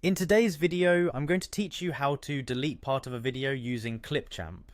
In today's video, I'm going to teach you how to delete part of a video using Clipchamp.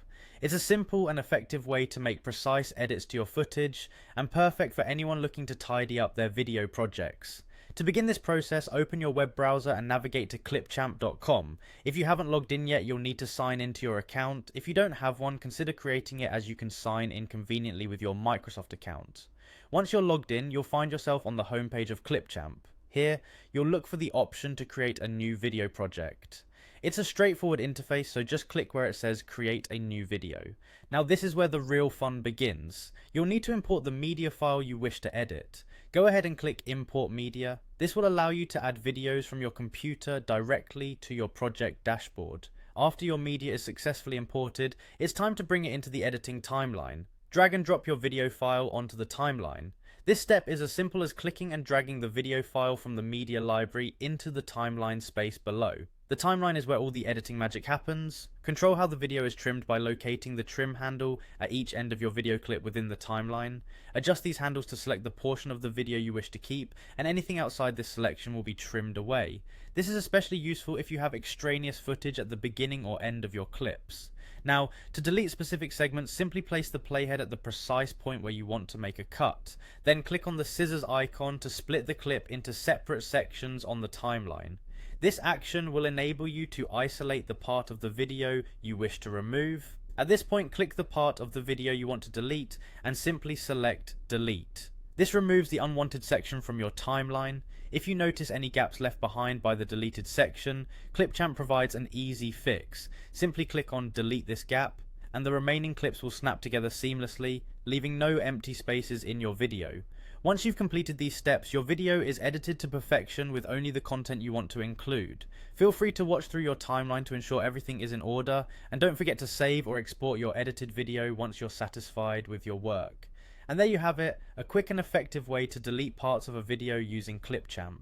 It's a simple and effective way to make precise edits to your footage and perfect for anyone looking to tidy up their video projects. To begin this process, open your web browser and navigate to clipchamp.com. If you haven't logged in yet, you'll need to sign into your account. If you don't have one, consider creating it, as you can sign in conveniently with your Microsoft account. Once you're logged in, you'll find yourself on the homepage of Clipchamp. Here, you'll look for the option to create a new video project. It's a straightforward interface, so just click where it says create a new video. Now this is where the real fun begins. You'll need to import the media file you wish to edit. Go ahead and click import media. This will allow you to add videos from your computer directly to your project dashboard. After your media is successfully imported, it's time to bring it into the editing timeline. Drag and drop your video file onto the timeline. This step is as simple as clicking and dragging the video file from the media library into the timeline space below. The timeline is where all the editing magic happens. Control how the video is trimmed by locating the trim handle at each end of your video clip within the timeline. Adjust these handles to select the portion of the video you wish to keep, and anything outside this selection will be trimmed away. This is especially useful if you have extraneous footage at the beginning or end of your clips. Now, to delete specific segments, simply place the playhead at the precise point where you want to make a cut. Then click on the scissors icon to split the clip into separate sections on the timeline. This action will enable you to isolate the part of the video you wish to remove. At this point, click the part of the video you want to delete and simply select delete. This removes the unwanted section from your timeline. If you notice any gaps left behind by the deleted section, Clipchamp provides an easy fix. Simply click on delete this gap, and the remaining clips will snap together seamlessly, leaving no empty spaces in your video. Once you've completed these steps, your video is edited to perfection with only the content you want to include. Feel free to watch through your timeline to ensure everything is in order, and don't forget to save or export your edited video once you're satisfied with your work. And there you have it, a quick and effective way to delete parts of a video using Clipchamp.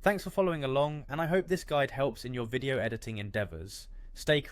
Thanks for following along, and I hope this guide helps in your video editing endeavours. Stay creative.